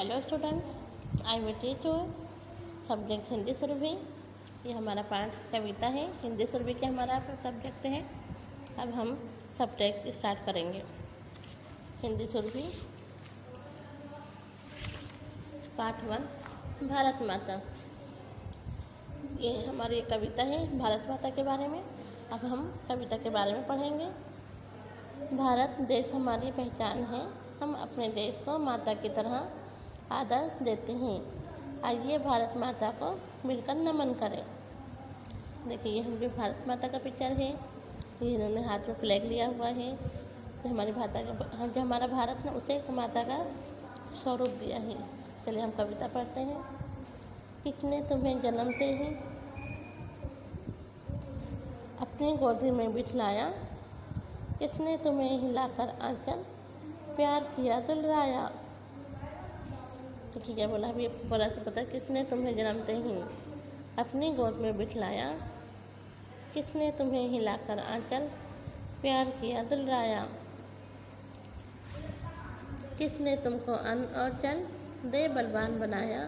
Hello student, I will teach you subject Hindi Surabhi. ये हमारा पाठ कविता है। हिंदी सुरभि के हमारा सब्जेक्ट है। अब हम सब्जेक्ट स्टार्ट करेंगे। हिंदी सुरभि पार्ट 1 भारत माता। ये हमारी कविता है भारत माता के बारे में। अब हम कविता के बारे में पढ़ेंगे। भारत देश हमारी पहचान है। हम अपने देश को माता की तरह आदर देते हैं। आइए भारत माता को मिलकर नमन करें। देखिए, ये हमारी भारत माता का पिक्चर है। ये इन्होंने हाथ में फ्लैग लिया हुआ है। जो हमारी जो हमारा भारत ने उसे माता का स्वरूप दिया है। चलिए हम कविता पढ़ते हैं। किसने तुम्हें जन्मते ही अपनी गोदी में बिठलाया, किसने तुम्हें हिलाकर आंचल प्यार किया दुलराया। देखिए क्या बोला, अभी बड़ा से पता, किसने तुम्हें जन्मते ही अपनी गोद में बिठलाया, किसने तुम्हें हिलाकर आंचल प्यार किया दुलराया, किसने तुमको अन्न और जल दे बलवान बनाया,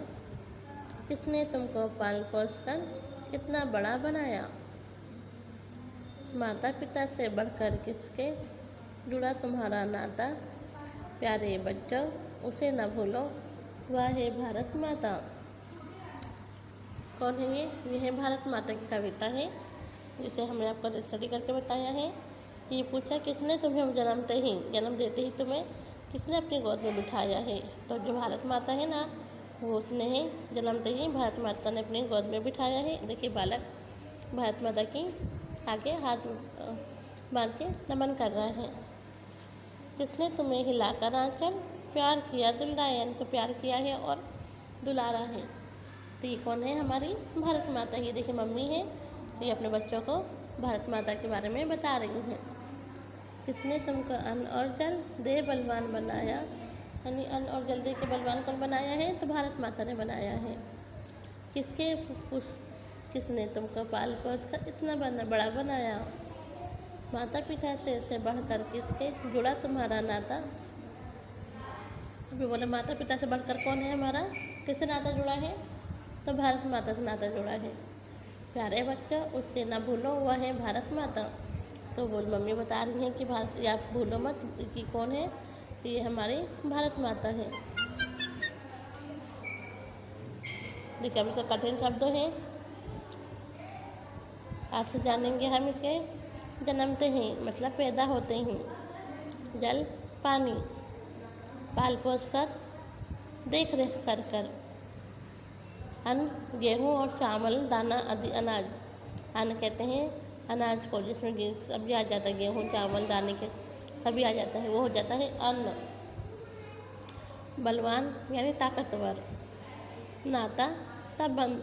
किसने तुमको पाल पोस कर कितना बड़ा बनाया। माता पिता से बढ़कर किसके जुड़ा तुम्हारा नाता, प्यारे बच्चों उसे न भूलो, वह है भारत माता। कौन है ये? यह है भारत माता की कविता है, जिसे हमने आपको स्टडी करके बताया है। ये पूछा किसने तुम्हें जन्म देते ही तुम्हें किसने अपनी गोद में बिठाया है। तो जो भारत माता है ना, वो उसने ही जन्मते ही भारत माता ने अपनी गोद में बिठाया है। देखिए, बालक भारत माता की आगे हाथ बांध के नमन कर रहा है। किसने तुम्हें हिलाकर आंचल प्यार किया दुलारा, तो प्यार किया है और दुलारा है। तो ये कौन है? हमारी भारत माता। ये देखिए मम्मी है, ये अपने बच्चों को भारत माता के बारे में बता रही हैं। किसने तुमको अन्न और जल दे बलवान बनाया, यानी अन्न और जल दे के बलवान कौन बनाया है? तो भारत माता ने बनाया है। किसने तुमको पाल पोस कर इतना बड़ा बनाया, माता पिता से बढ़कर किसके जुड़ा तुम्हारा नाता। अभी बोले माता पिता से बढ़कर कौन है हमारा, किससे नाता जुड़ा है? तो भारत माता से नाता जुड़ा है। प्यारे बच्चों उससे न भूलो, वह है भारत माता। तो बोल मम्मी बता रही हैं कि भारत, या भूलो मत कि कौन है, ये हमारी भारत माता है। देखिए अब इसका कठिन शब्द है, आपसे जानेंगे हम इसके। जन्मते ही मतलब पैदा होते ही, जल पानी, पाल पोस कर देख रेख कर कर, अन्न गेहूँ और चावल दाना आदि अनाज। अन्न कहते हैं अनाज को जिसमें सभी आ जाता है, गेहूँ चावल दाने के सभी आ जाता है, वो हो जाता है अन्न। बलवान यानी ताकतवर, नाता संबंध,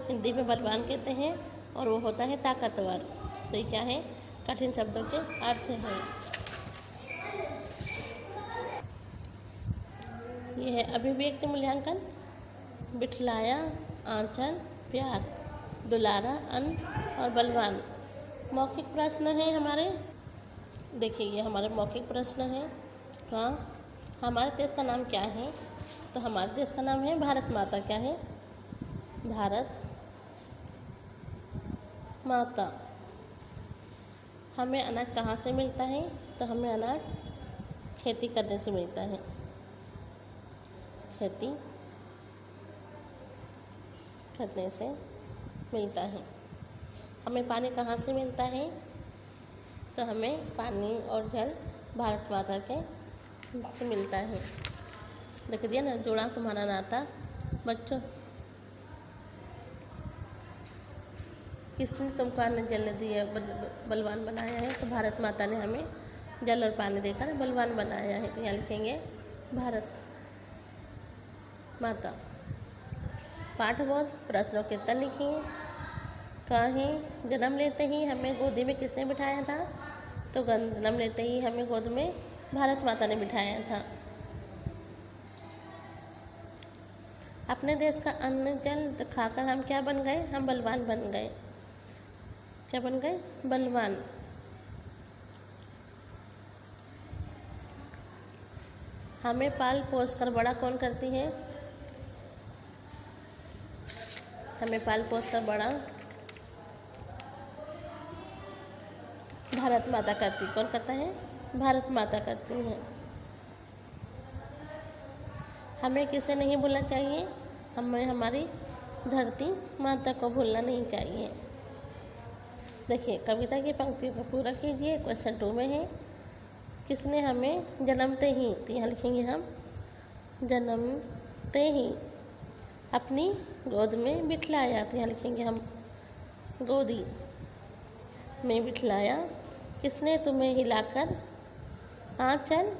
हिंदी में बलवान कहते हैं और वो होता है ताकतवर। तो ये क्या है? कठिन शब्दों के अर्थ हैं। यह है अभिव्यक्ति मूल्यांकन। बिठलाया, आंचल, प्यार, दुलारा, अन्न और बलवान। मौखिक प्रश्न है हमारे। देखिए ये हमारे मौखिक प्रश्न है। कहाँ? हमारे देश का नाम क्या है? तो हमारे देश का नाम है भारत माता। क्या है? भारत माता। हमें अनाज कहाँ से मिलता है? तो हमें अनाज खेती करने से मिलता है। खेती करने से मिलता है। हमें पानी कहाँ से मिलता है? तो हमें पानी और जल भारत माता के से मिलता है। देख दिया ना, जुड़ा तुम्हारा नाता। बच्चों किसने तुमको अन्न जल दिया बलवान बनाया है? तो भारत माता ने हमें जल और पानी देकर बलवान बनाया है। तो यहाँ लिखेंगे भारत माता। पाठबोध प्रश्नों के उत्तर लिखिए। कहीं जन्म लेते ही हमें गोदी में किसने बिठाया था? तो जन्म लेते ही हमें गोद में भारत माता ने बिठाया था। अपने देश का अन्न जल खाकर हम क्या बन गए? हम बलवान बन गए। क्या बन गए? बलवान। हमें पाल पोस कर बड़ा कौन करती है? हमें पाल पोस कर बड़ा भारत माता करती। कौन करता है? भारत माता करती है। हमें किसे नहीं भूलना चाहिए? हमें हमारी धरती माता को भूलना नहीं चाहिए। देखिए कविता की पंक्ति को पूरा कीजिए। क्वेश्चन 2 में है, किसने हमें जन्मते ही, तो यहाँ लिखेंगे हम जन्मते ही अपनी गोद में बिठलाया, तो यहाँ लिखेंगे हम गोदी में बिठलाया। किसने तुम्हें हिलाकर आंचल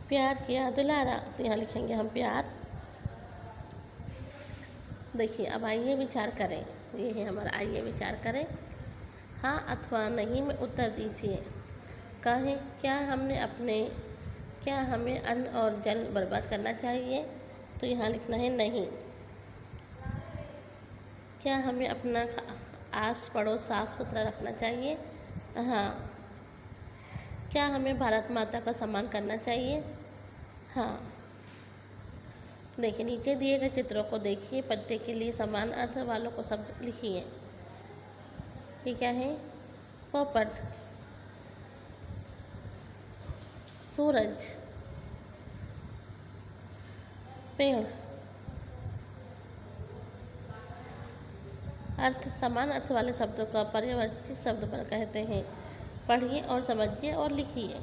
प्यार किया दुलारा, तो यहाँ लिखेंगे हम प्यार। देखिए अब आइए विचार करें, ये है हमारा आइए विचार करें। हाँ अथवा नहीं में उत्तर दीजिए। कहें क्या हमें अन्न और जल बर्बाद करना चाहिए, तो यहाँ लिखना है नहीं। क्या हमें अपना आस पड़ोस साफ सुथरा रखना चाहिए? हाँ। क्या हमें भारत माता का सम्मान करना चाहिए? हाँ। देखिए नीचे दिए गए चित्रों को देखिए, प्रत्येक के लिए समान अर्थ वालों को शब्द लिखिए। ये क्या है? पोपट, सूरज, पेड़। अर्थ समान अर्थ वाले शब्दों का पर्यायवाची शब्द पर कहते हैं। पढ़िए और समझिए और लिखिए।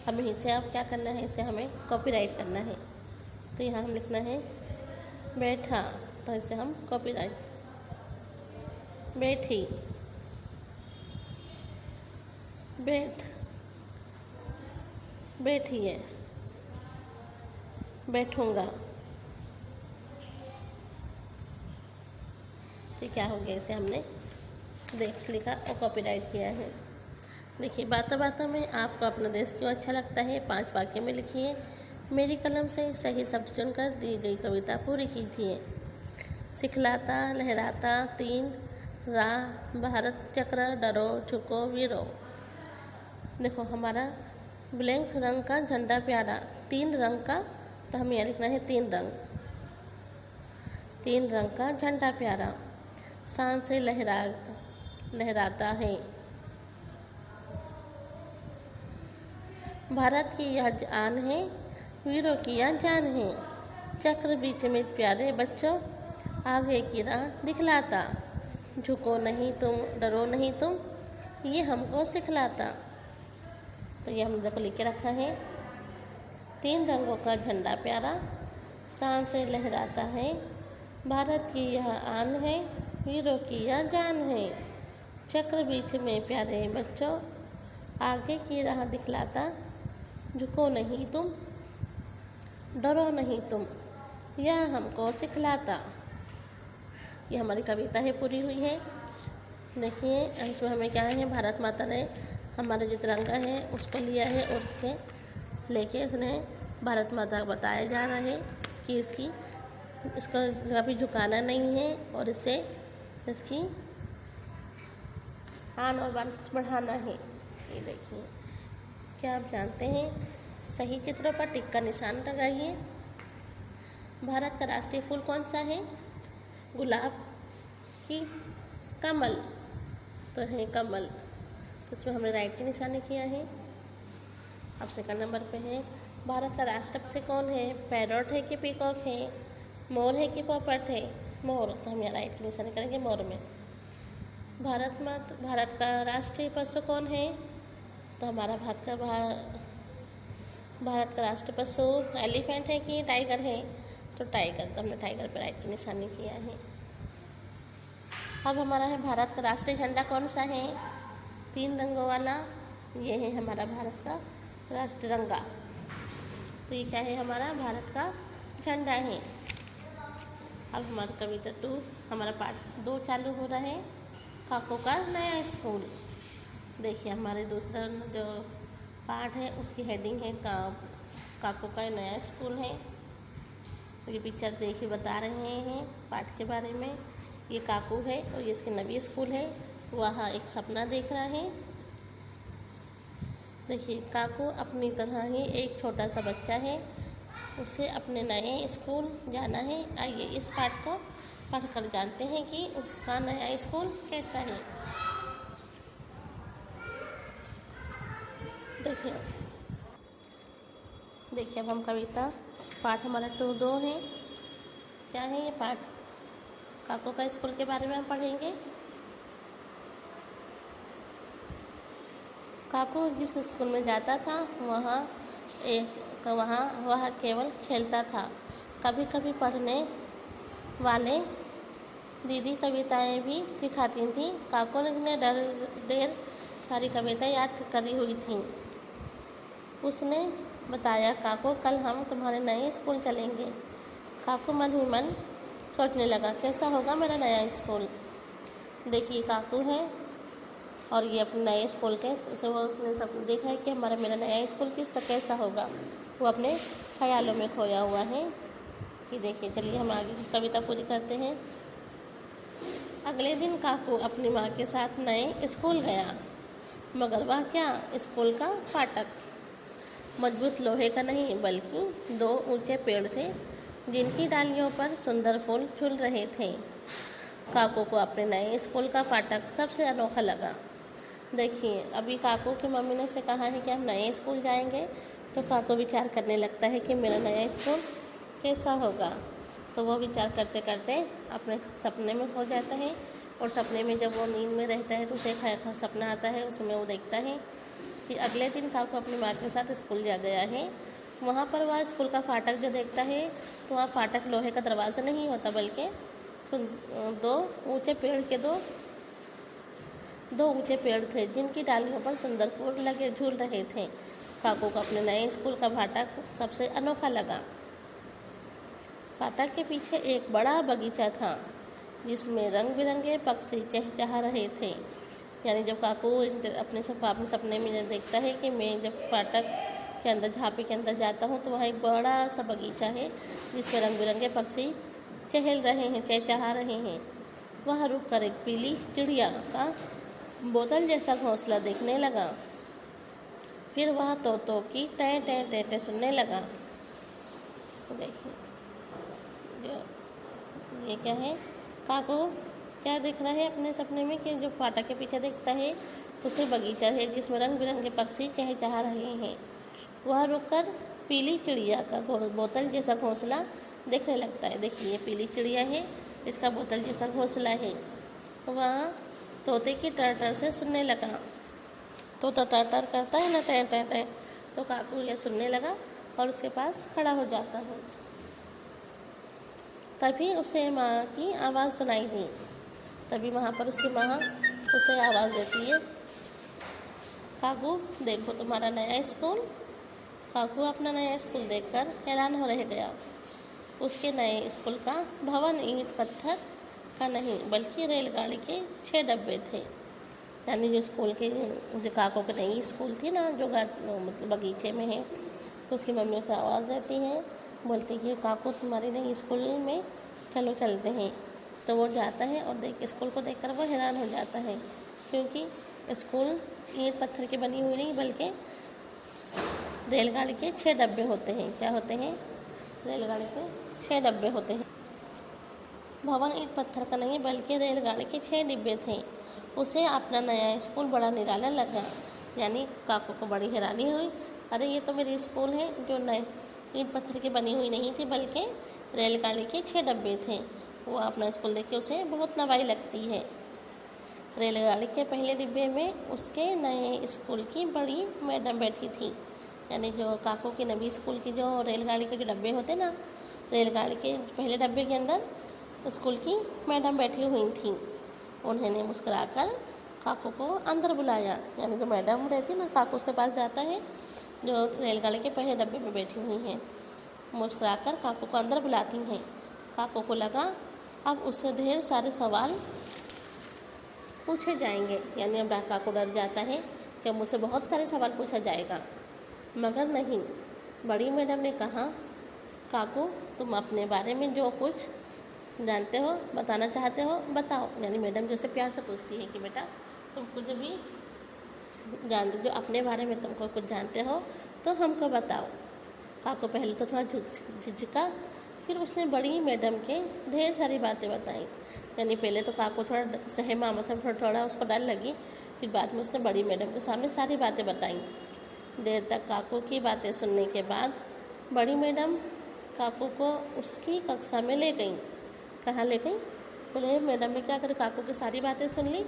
हमें इसे अब क्या करना है? इसे हमें कॉपीराइट करना है। तो यहाँ हम लिखना है बैठा, तो इसे हम कॉपीराइट। बैठी, बैठ, बैठिए, बैठूंगा। तो क्या हो गया? इसे हमने देख लिखा और कॉपीराइट किया है। देखिए बातों बातों में आपको अपना देश क्यों अच्छा लगता है, 5 वाक्य में लिखिए। मेरी कलम से सही शब्द चुनकर दी गई कविता पूरी कीजिए। सिखलाता लहराता 3 राह भारत चक्र डरो झुको वीरो। देखो हमारा ब्लैंक रंग का झंडा प्यारा, 3 रंग का, तो हमें यहाँ लिखना है 3 रंग। 3 रंग का झंडा प्यारा, शान से लहराता है। भारत की यह आन है, वीरों की यह जान है। चक्र बीच में प्यारे बच्चों, आगे की राह दिखलाता। झुको नहीं तुम, डरो नहीं तुम, ये हमको सिखलाता। तो ये हमने देखो लिख के रखा है। 3 रंगों का झंडा प्यारा, शान से लहराता है। भारत की यह आन है, वीरों की यह जान है। चक्र बीच में प्यारे बच्चों, आगे की राह दिखलाता। झुको नहीं तुम, डरो नहीं तुम, यह हमको सिखलाता। ये हमारी कविता है, पूरी हुई है। देखिए इसमें हमें क्या है, भारत माता ने हमारा जो तिरंगा है उसको लिया है और इसके लेके इसने भारत माता को बताया जा रहा है कि इसको कभी झुकाना नहीं है और इससे इसकी आन और बान बढ़ाना है। ये देखिए, क्या आप जानते हैं? सही चित्रों पर टिक का निशान लगाइए। भारत का राष्ट्रीय फूल कौन सा है? गुलाब की कमल, तो है कमल, तो इसमें हमने राइट की निशानी किया है। अब सेकंड नंबर पे है, भारत का राष्ट्र पक्षी कौन है? पैरोट है कि पीकॉक है? मोर है कि पोपट है? मोर, तो हम यहाँ राइट की निशानी करेंगे मोर में। भारत का राष्ट्रीय पशु कौन है? तो हमारा भारत का राष्ट्रीय पशु एलिफेंट है कि टाइगर है? तो टाइगर, तो हमने टाइगर पर राइट की निशानी किया है। अब हमारा है, भारत का राष्ट्रीय झंडा कौन सा है? 3 रंगों वाला, ये है हमारा भारत का राष्ट्रीय तिरंगा। तो ये क्या है? हमारा भारत का झंडा है। अब हमारा कविता 2, हमारा पार्ट 2 चालू हो रहा है। काको का नया स्कूल। देखिए हमारे दूसरा जो पार्ट है उसकी हेडिंग है काको का नया स्कूल है। ये पिक्चर देखिए बता रहे हैं पाठ के बारे में। ये काकू है और ये इसके नवी स्कूल है। वहाँ एक सपना देख रहा है। देखिए, काकू अपनी तरह ही एक छोटा सा बच्चा है। उसे अपने नए स्कूल जाना है। आइए इस पाठ को पढ़कर जानते हैं कि उसका नया स्कूल कैसा है। देखिए देखिए अब हम कविता पाठ हमारा 2 है। क्या है ये पाठ? काकू का स्कूल के बारे में हम पढ़ेंगे। काकू जिस स्कूल में जाता था वह केवल खेलता था। कभी कभी पढ़ने वाले दीदी कविताएं भी दिखाती थीं। काकू ने ढेर सारी कविताएं याद करी हुई थीं। उसने बताया, काकू कल हम तुम्हारे नए स्कूल चलेंगे। काकू मन ही मन सोचने लगा, कैसा होगा मेरा नया स्कूल। देखिए काकू है और ये अपने नए स्कूल के उसने सब देखा है कि मेरा नया स्कूल कैसा होगा। वो अपने ख्यालों में खोया हुआ है। ये देखिए, चलिए हम आगे की कविता पूरी करते हैं। अगले दिन काकू अपनी माँ के साथ नए स्कूल गया, मगर वह क्या, स्कूल का फाटक मजबूत लोहे का नहीं बल्कि 2 ऊंचे पेड़ थे, जिनकी डालियों पर सुंदर फूल झूल रहे थे। काकू को अपने नए स्कूल का फाटक सबसे अनोखा लगा। देखिए, अभी काकू की मम्मी ने उसे कहा है कि हम नए स्कूल जाएंगे, तो काकू विचार करने लगता है कि मेरा नया स्कूल कैसा होगा। तो वो विचार करते करते अपने सपने में सो जाता है, और सपने में जब वो नींद में रहता है तो उसे एक सपना आता है। उसमें वो देखता है कि अगले दिन काकू अपनी माँ के साथ स्कूल जा गया है। वहाँ पर वह स्कूल का फाटक जो देखता है, तो वहाँ फाटक लोहे का दरवाज़ा नहीं होता बल्कि 2 ऊंचे पेड़ के दो ऊंचे पेड़ थे, जिनकी डालियों पर सुंदर फूल लगे झूल रहे थे। काकू को अपने नए स्कूल का फाटक सबसे अनोखा लगा। फाटक के पीछे एक बड़ा बगीचा था, जिसमें रंग बिरंगे पक्षी चहचहा रहे थे। यानी जब काकू अपने सपने में देखता है कि मैं जब फाटक के अंदर झांपी के अंदर जाता हूँ, तो वहाँ एक बड़ा सा बगीचा है, जिसमें रंग बिरंगे पक्षी चहल रहे हैं, चहचहा रहे हैं। वह रुक कर एक पीली चिड़िया का बोतल जैसा घोंसला देखने लगा। फिर वह तोतों की टें टें टें टें सुनने लगा। देखिए ये क्या है, काकू क्या दिख रहा है अपने सपने में कि जो फाटक के पीछे देखता है उसे बगीचा है, जिसमें रंग बिरंगे पक्षी चहचहा रहे हैं। वह रुककर पीली चिड़िया का बोतल जैसा घोंसला देखने लगता है। देखिए, ये पीली चिड़िया है, इसका बोतल जैसा घोंसला है। वह तोते की टर से सुनने लगा। तोता टर करता है ना, टें टें टें, तो काकू ये सुनने लगा और उसके पास खड़ा हो जाता है। तभी उसे माँ की आवाज़ सुनाई दी। तभी वहाँ पर उसकी माँ उसे आवाज़ देती है, काकू देखो तुम्हारा नया स्कूल। काकू अपना नया स्कूल देखकर हैरान हो रह गया। उसके नए स्कूल का भवन ईंट पत्थर का नहीं बल्कि रेलगाड़ी के 6 डब्बे थे। यानी जो स्कूल के जो काकू की नई स्कूल थी ना, जो मतलब बगीचे में है, तो उसकी मम्मी उसे आवाज़ देती है, बोलती कि काकू तुम्हारी नई स्कूल में चलो चलते हैं। तो वो जाता है और स्कूल को देखकर वो हैरान हो जाता है, क्योंकि स्कूल ईंट पत्थर की बनी हुई नहीं बल्कि रेलगाड़ी के 6 डब्बे होते हैं। क्या होते हैं? रेलगाड़ी के 6 डब्बे होते हैं। भवन ईंट पत्थर का नहीं बल्कि रेलगाड़ी के 6 डिब्बे थे। उसे अपना नया स्कूल बड़ा निराला लगा। यानी काकू को बड़ी हैरानी हुई, अरे ये तो मेरी स्कूल है जो नए ईंट पत्थर की बनी हुई नहीं थी बल्कि रेलगाड़ी के 6 डब्बे थे। वो अपना स्कूल देख के उसे बहुत नवाई लगती है। रेलगाड़ी के पहले डिब्बे में उसके नए स्कूल की बड़ी मैडम बैठी थी। यानी जो काकू की नवी स्कूल की जो रेलगाड़ी के जो डब्बे होते ना, रेलगाड़ी के पहले डब्बे के अंदर स्कूल की मैडम बैठी हुई थी। उन्होंने मुस्कुराकर काकू को अंदर बुलाया। यानी जो मैडम रहती ना, काकू उसके पास जाता है जो रेलगाड़ी के पहले डब्बे में बैठी हुई हैं, मुस्कुराकर काकू को अंदर बुलाती हैं। काकू को लगा अब उससे ढेर सारे सवाल पूछे जाएंगे। यानी अब काकू डर जाता है कि मुझसे बहुत सारे सवाल पूछा जाएगा, मगर नहीं। बड़ी मैडम ने कहा, काकू तुम अपने बारे में जो कुछ जानते हो, बताना चाहते हो, बताओ। यानी मैडम जैसे प्यार से पूछती है कि बेटा तुम कुछ भी जो अपने बारे में तुमको कुछ जानते हो तो हमको बताओ। काकू पहले तो थोड़ा झिझका, फिर उसने बड़ी मैडम के ढेर सारी बातें बताई। यानी पहले तो काकू थोड़ा सहमा, मतलब थोड़ा उसको डर लगी, फिर बाद में उसने बड़ी मैडम के सामने सारी बातें बताई। देर तक काकू की बातें सुनने के बाद बड़ी मैडम काकू को उसकी कक्षा में ले गई। कहाँ ले गई? बोले मैडम ने क्या करे, काकू की सारी बातें सुन ली,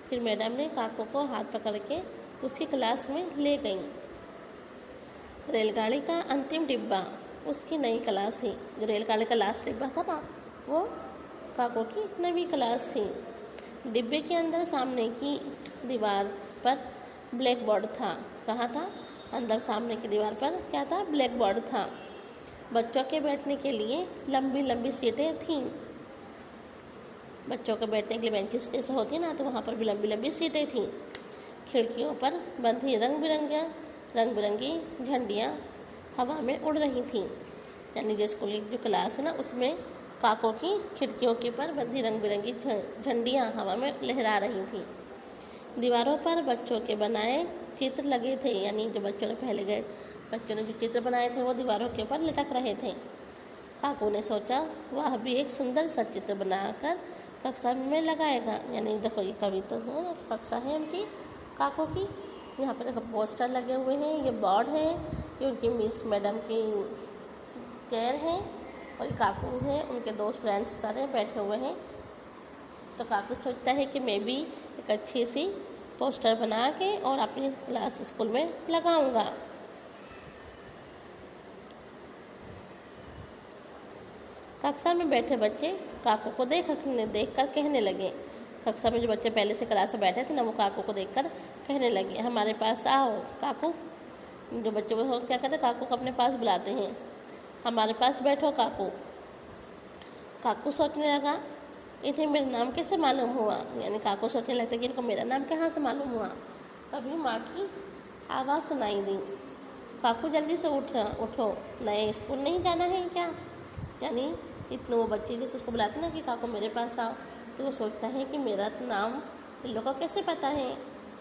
फिर मैडम ने काकू को हाथ पकड़ के उसकी क्लास में ले गई। रेलगाड़ी का अंतिम डिब्बा उसकी नई क्लास थी। जो रेलगाड़ी का लास्ट डिब्बा था ना, वो काकू की नई क्लास थी। डिब्बे के अंदर सामने की दीवार पर ब्लैक बोर्ड था। कहाँ था? अंदर सामने की दीवार पर क्या था? ब्लैक बोर्ड था। बच्चों के बैठने के लिए लंबी लंबी सीटें थीं। बच्चों के बैठने के लिए बेंचेस जैसे होती ना, तो वहाँ पर भी लंबी लंबी सीटें थीं। खिड़कियों पर बंधी रंग बिरंगी झंडियाँ हवा में उड़ रही थीं। यानी जो स्कूल की जो क्लास है ना, उसमें काकों की खिड़कियों के पर बंधी रंग बिरंगी झंडियाँ हवा में लहरा रही थीं। दीवारों पर बच्चों के बनाए चित्र लगे थे। यानी जो बच्चों ने जो चित्र बनाए थे वो दीवारों के ऊपर लटक रहे थे। काकू ने सोचा वह भी एक सुंदर सा चित्र बनाकर कक्षा में लगाएगा। यानी देखो ये कविता है, कक्षा है उनकी काकू की। यहाँ पर देखो पोस्टर लगे हुए हैं, ये बोर्ड है, ये उनकी मिस मैडम की चेयर है, और ये काकू है, उनके दोस्त फ्रेंड्स सारे बैठे हुए हैं। तो काकू सोचता है कि मैं भी एक अच्छी सी पोस्टर बना के और अपनी क्लास स्कूल में लगाऊंगा। कक्षा में बैठे बच्चे काकू को देखकर कहने लगे। कक्षा में जो बच्चे पहले से क्लास में बैठे थे ना, वो काकू को देखकर कहने लगे, हमारे पास आओ काकू। जो बच्चे वो क्या कहते, काकू को अपने पास बुलाते हैं, हमारे पास बैठो काकू। काकू सोचने लगा, इन्हें मेरा नाम कैसे मालूम हुआ। यानी काकू सोचने लगता कि इनको मेरा नाम कहाँ से मालूम हुआ। तभी माँ की आवाज़ सुनाई दी, काकू जल्दी से उठो, नए स्कूल नहीं जाना है क्या। यानी इतने वो बच्चे जैसे उसको बुलाते ना कि काकू मेरे पास आओ, तो वो सोचता है कि मेरा नाम इन लोगों को कैसे पता है।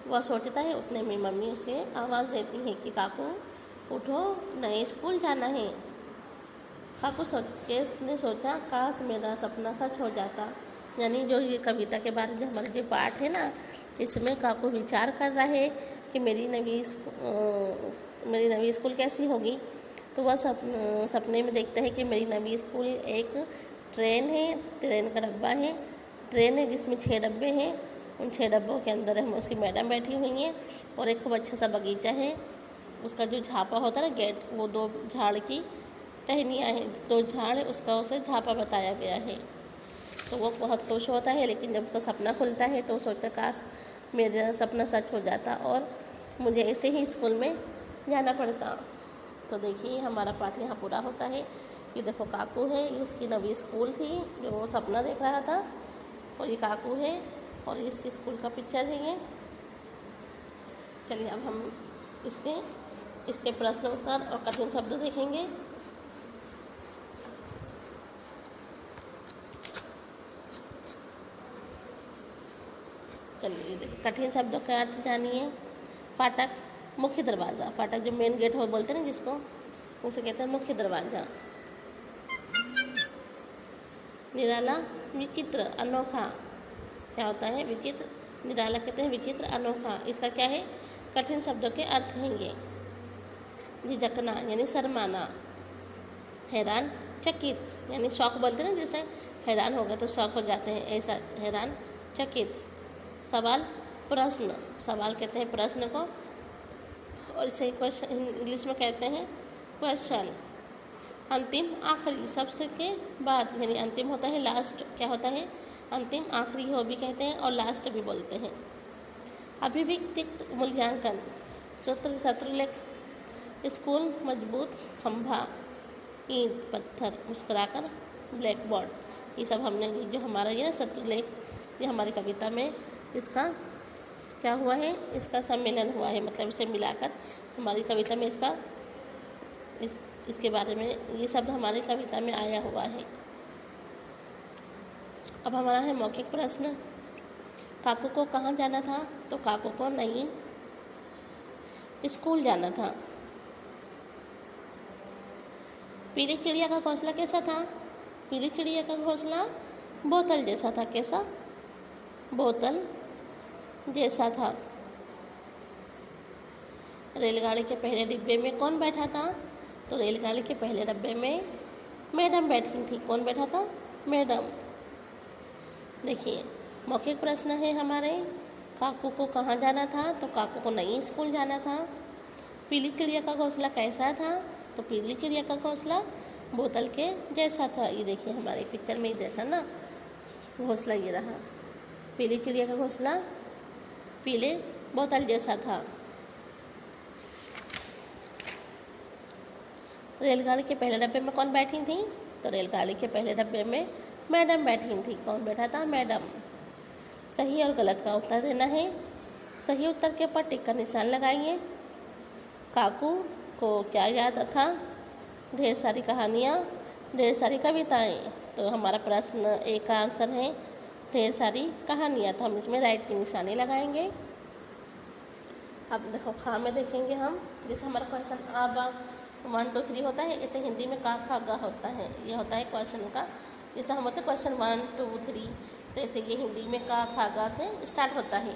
वह सोचता है, उतने में मम्मी उसे आवाज़ देती है कि काकू उठो, नए स्कूल जाना है। काकू ने सोचा काश मेरा सपना सच हो जाता। यानी जो ये कविता के बारे में जो हमारे जो पाठ है ना, इसमें काकू विचार कर रहा है कि मेरी नवी स्कूल कैसी होगी। तो वह सपने में देखता है कि मेरी नवी स्कूल एक ट्रेन है, ट्रेन का डब्बा है, ट्रेन है जिसमें 6 डब्बे हैं। उन 6 डब्बों के अंदर हम उसकी मैडम बैठी हुई हैं, और एक खूब अच्छा सा बगीचा है। उसका जो झापा होता है ना, गेट, वो 2 झाड़ की टहनियाँ हैं, 2 झाड़ है, उसका उसे झापा बताया गया है। तो वो बहुत खुश होता है, लेकिन जब उसका सपना खुलता है तो सोचता काश मेरा सपना सच हो जाता और मुझे ऐसे ही स्कूल में जाना पड़ता। तो देखिए हमारा पाठ यहाँ पूरा होता है। ये देखो काकू है, ये उसकी नवी स्कूल थी जो वो सपना देख रहा था, और ये काकू है और इसकी स्कूल का पिक्चर है ये। चलिए अब हम इसके प्रश्न उत्तर और कठिन शब्द देखेंगे। चलिए देखिए कठिन शब्दों का अर्थ जानिए। फाटक, मुख्य दरवाज़ा। फाटक जो मेन गेट हो बोलते हैं ना जिसको, उसे कहते हैं मुख्य दरवाज़ा। निराला, विचित्र, अनोखा। क्या होता है? विचित्र। निराला कहते हैं विचित्र, अनोखा। इसका क्या है? कठिन शब्दों के अर्थ हैं ये। झिझकना यानी शर्माना। हैरान, चकित यानी शौक बोलते हैं ना, जैसे हैरान हो गए तो शौक हो जाते हैं, ऐसा हैरान, चकित। सवाल, प्रश्न। सवाल कहते हैं प्रश्न को, और इसे क्वेश्चन इंग्लिश में कहते हैं क्वेश्चन। अंतिम, आखिरी, सबसे के बाद, यानी अंतिम होता है लास्ट। क्या होता है? अंतिम, आखिरी हो भी कहते हैं और लास्ट भी बोलते हैं। अभिव्यक्तिक मूल्यांकन। सत्रलेख, स्कूल, मजबूत, खंभा, ईंट, पत्थर, मुस्कुराकर, ब्लैक बोर्ड। ये सब हमने जो हमारा ये सत्रलेख, ये हमारी कविता में इसका क्या हुआ है? इसका सम्मेलन हुआ है, मतलब इसे मिलाकर हमारी कविता में इसके बारे में ये शब्द हमारी कविता में आया हुआ है। अब हमारा है मौखिक प्रश्न। काकू को कहाँ जाना था? तो काकू को नई स्कूल जाना था। पीली चिड़िया का घोंसला कैसा था? पीली चिड़िया का घोंसला बोतल जैसा था। कैसा? बोतल जैसा था। रेलगाड़ी के पहले डिब्बे में कौन बैठा था? तो रेलगाड़ी के पहले डब्बे में मैडम बैठी थी। कौन बैठा था? मैडम। देखिए, मौखिक प्रश्न है हमारे। काकू को कहाँ जाना था? तो काकू को नई स्कूल जाना था। पीली चिड़िया का घोंसला कैसा था? तो पीली चिड़िया का घोंसला बोतल के जैसा था। ये देखिए, हमारे पिक्चर में ही देखा ना, घोंसला ये रहा। पीली चिड़िया का घोंसला पीले बोतल जैसा था। रेलगाड़ी के पहले डब्बे में कौन बैठी थी? तो रेलगाड़ी के पहले डब्बे में मैडम बैठी थी। कौन बैठा था? मैडम। सही और गलत का उत्तर देना है। सही उत्तर के ऊपर टिक का निशान लगाइए। काकू को क्या याद था? ढेर सारी कहानियाँ, ढेर सारी कविताएं। तो हमारा प्रश्न एक का आंसर है ढेर सारी कहानियाँ। तो हम इसमें राइट की निशानी लगाएंगे। अब देखो, खा में देखेंगे हम। जैसे हमारा क्वेश्चन अब 1 2 3 होता है, ऐसे हिंदी में का खा गा होता है। ये होता है क्वेश्चन का। जैसे हम बोलते हैं क्वेश्चन 1 2 3, तो ऐसे ये हिंदी में का खा गा से स्टार्ट होता है।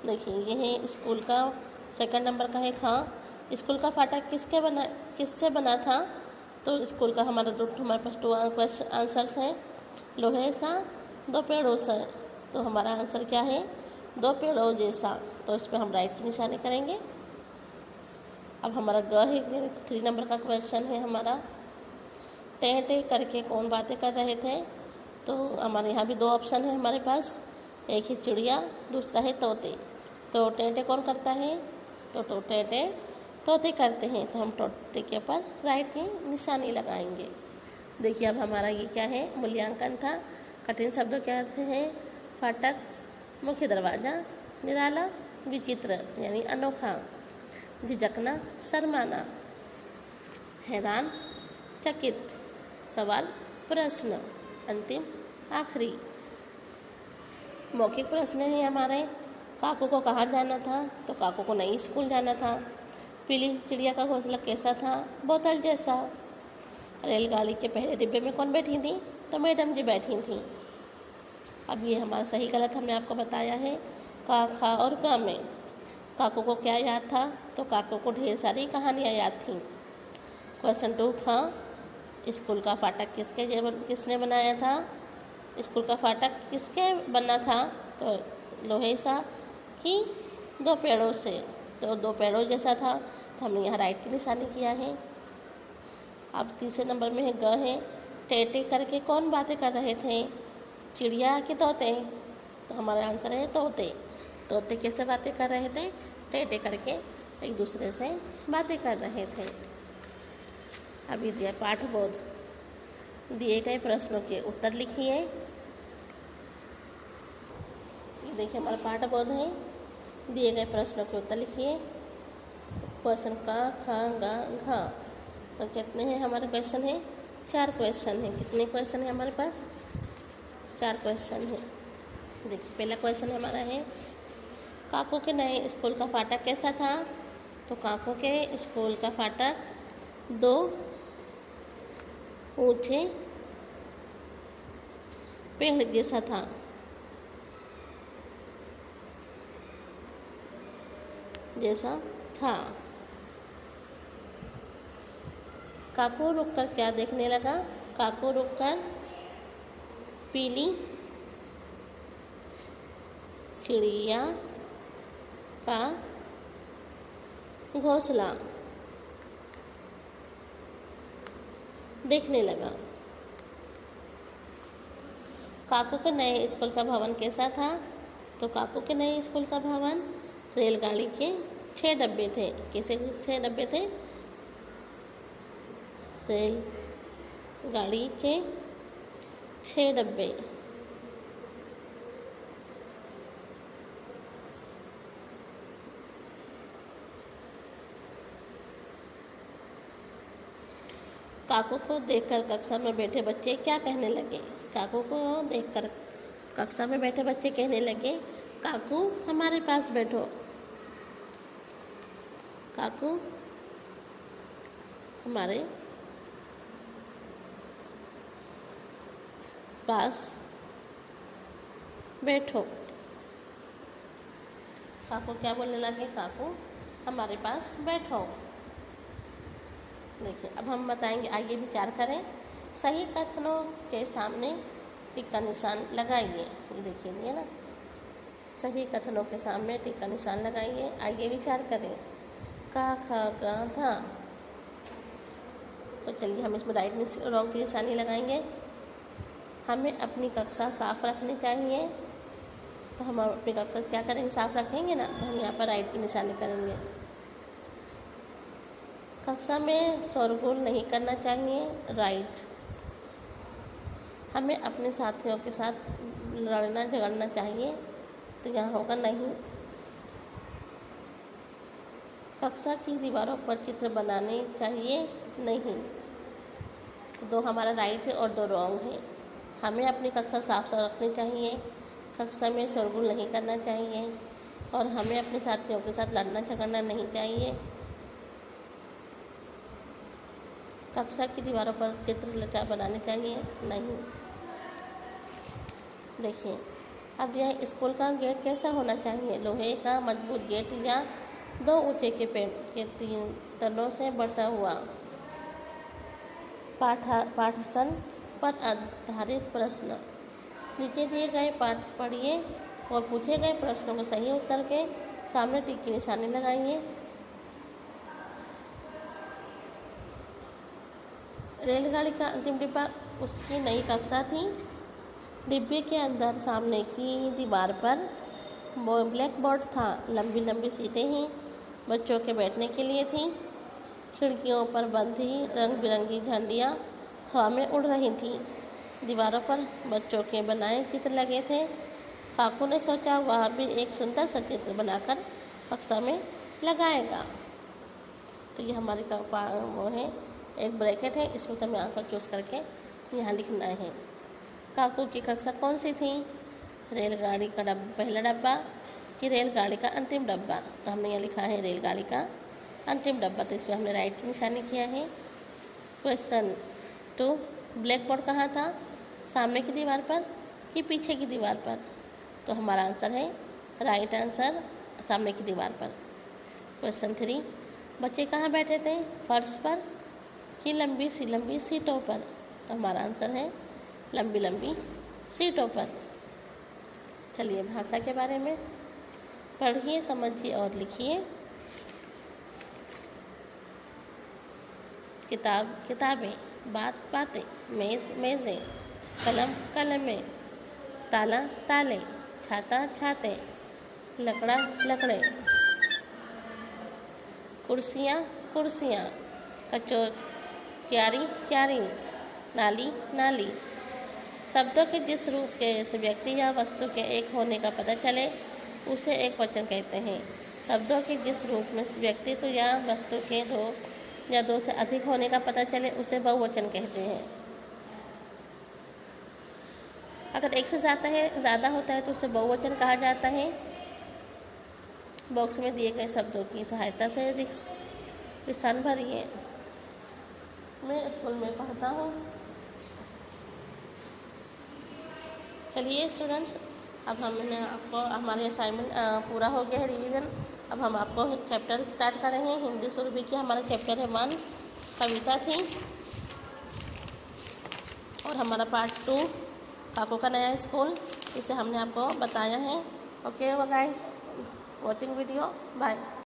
देखिए, ये है स्कूल का। सेकंड नंबर का है खा। स्कूल का फाटक किससे बना था? तो स्कूल का हमारे पास 2 क्वेश्चन आंसर्स हैं। लोहे सा, 2 पेड़ों से। तो हमारा आंसर क्या है? 2 पेड़ों जैसा। तो इस पर हम राइट की निशानी करेंगे। अब हमारा ग है। 3 नंबर का क्वेश्चन है हमारा। टे टे करके कौन बातें कर रहे थे? तो हमारे यहाँ भी 2 ऑप्शन है हमारे पास। एक है चिड़िया, दूसरा है तोते। तो टे टे कौन करता है? तो टे टे तोते करते हैं। तो हम तोते के ऊपर राइट की निशानी लगाएंगे। देखिए, अब हमारा ये क्या है? मूल्यांकन था। कठिन शब्दों के अर्थ हैं फाटक, मुख्य दरवाज़ा, निराला, विचित्र यानी अनोखा, झिझकना, शर्माना, हैरान, चकित, सवाल, प्रश्न, अंतिम, आखिरी। मौखिक प्रश्न है हमारे। काकू को कहाँ जाना था? तो काकू को नई स्कूल जाना था। पीली चिड़िया का घोंसला कैसा था? बोतल जैसा। रेलगाड़ी के पहले डिब्बे में कौन बैठी थी? तो मैडम जी बैठी थी। अब ये हमारा सही गलत हमने आपको बताया है। का, खा और गा में काकू को क्या याद था? तो काकू को ढेर सारी कहानियाँ याद थीं। क्वेश्चन 2 खा। स्कूल का फाटक किसने बनाया था? स्कूल का फाटक किसके बना था? तो लोहे सा कि 2 पेड़ों से। तो 2 पेड़ों जैसा था। तो हमने यहाँ राइट की निशानी किया है। अब तीसरे नंबर में है ग है। टेटे करके कौन बातें कर रहे थे? चिड़िया कि तोते? तो हमारा आंसर है तोते। तोते कैसे बातें कर रहे थे? टेटे करके एक दूसरे से बातें कर रहे थे। अभी दिया पाठबोध। दिए गए प्रश्नों के उत्तर लिखिए। ये देखिए, हमारा पाठबोध है। दिए गए प्रश्नों के उत्तर लिखिए। क्वेश्चन का खा गा घा। तो कितने हैं हमारे क्वेश्चन हैं? 4 क्वेश्चन हैं। कितने क्वेश्चन हैं हमारे पास? 4 क्वेश्चन हैं। देखिए, पहला क्वेश्चन हमारा है काकू के नए स्कूल का फाटक कैसा था? तो काकू के स्कूल का फाटक 2 ऊंचे पेड़ जैसा था। काकू रुककर क्या देखने लगा? काकू रुककर पीली चिड़िया का घोंसला देखने लगा। काकू के नए स्कूल का भवन कैसा था? तो काकू के नए स्कूल का भवन रेलगाड़ी के 6 डब्बे थे। कैसे 6 डब्बे थे? रेलगाड़ी के 6 डब्बे। काकू को देखकर कक्षा में बैठे बच्चे क्या कहने लगे? काकू को देखकर कक्षा में बैठे बच्चे कहने लगे, काकू हमारे पास बैठो। काकू हमारे पास बैठो। काकू क्या बोलने लगे? काकू हमारे पास बैठो। देखिए अब हम बताएंगे, आइए विचार करें। सही कथनों के सामने टिक का निशान लगाइए। ये देखिए दिए ना, सही कथनों के सामने टिक का निशान लगाइए। आइए विचार करें। का ख गा था, तो चलिए हम इसमें राइट रॉन्ग की निशानी लगाएंगे। हमें अपनी कक्षा साफ रखनी चाहिए, तो हम अपनी कक्षा क्या करेंगे? साफ रखेंगे ना, तो हम यहाँ पर राइट की निशानी करेंगे। कक्षा में शोरगुल नहीं करना चाहिए, राइट। हमें अपने साथियों के साथ लड़ना झगड़ना चाहिए, तो यहाँ होगा नहीं। कक्षा की दीवारों पर चित्र बनाने चाहिए, नहीं। तो दो हमारा राइट है और दो रॉन्ग है। हमें अपनी कक्षा साफ साफ रखनी चाहिए, कक्षा में शोरगुल नहीं करना चाहिए, और हमें अपने साथियों के साथ लड़ना झगड़ना नहीं चाहिए। कक्षा की दीवारों पर चित्र बनाने चाहिए, नहीं। देखिए अब यह स्कूल का गेट कैसा होना चाहिए? लोहे का मजबूत गेट या दो ऊंचे के पेड़ के 3 तलों से बटा हुआ। पाठसन पर आधारित प्रश्न। नीचे दिए गए पाठ पढ़िए और पूछे गए प्रश्नों के सही उत्तर के सामने टिक की निशानी लगाइए। रेलगाड़ी का अंतिम डिब्बा उसकी नई कक्षा थी। डिब्बे के अंदर सामने की दीवार पर ब्लैक बोर्ड था। लंबी लंबी सीटें ही बच्चों के बैठने के लिए थीं। खिड़कियों पर बंधी रंग बिरंगी झंडियाँ हवा में उड़ रही थीं। दीवारों पर बच्चों के बनाए चित्र लगे थे। काकू ने सोचा वह भी एक सुंदर सा चित्र बनाकर कक्षा में लगाएगा। तो ये हमारी वो है, एक ब्रैकेट है, इसमें से हमें आंसर चूज़ करके यहाँ लिखना है। काकू की कक्षा कौन सी थी? रेलगाड़ी का पहला डब्बा कि रेलगाड़ी का अंतिम डब्बा? तो हमने यहाँ लिखा है रेलगाड़ी का अंतिम डब्बा, तो इसमें हमने राइट की निशानी किया है। क्वेश्चन 2, ब्लैक बोर्ड कहाँ था? सामने की दीवार पर कि पीछे की दीवार पर? तो हमारा आंसर है राइट आंसर, सामने की दीवार पर। क्वेश्चन 3, बच्चे कहाँ बैठे थे? फर्श पर कि लंबी सीटों पर? तो हमारा आंसर है लंबी लंबी सीटों पर। चलिए भाषा के बारे में पढ़िए, समझिए और लिखिए। किताब किताबें, बात बातें, मेज़ मेज़ें, कलम कलमें, ताला ताले, छाता छाते, लकड़ा लकड़े, कुर्सियाँ कुर्सियाँ, क्यारी क्यारी, नाली नाली। शब्दों के जिस रूप के व्यक्ति या वस्तु के एक होने का पता चले उसे एक वचन कहते हैं। शब्दों के जिस रूप में व्यक्तित्व या वस्तु के 2 या 2 से अधिक होने का पता चले उसे बहुवचन कहते हैं। अगर एक से ज़्यादा होता है तो उसे बहुवचन कहा जाता है। बॉक्स में दिए गए शब्दों की सहायता से निशान भरिए। मैं स्कूल में पढ़ता हूँ। चलिए स्टूडेंट्स, अब हमने आपको हमारे असाइनमेंट पूरा हो गया है, रिवीजन। अब हम आपको एक चैप्टर स्टार्ट कर रहे हैं। हिंदी सुरभि की हमारा चैप्टर है 1, कविता थी। और हमारा पार्ट 2 काकू का नया स्कूल, इसे हमने आपको बताया है। Okay guys, watching video, bye.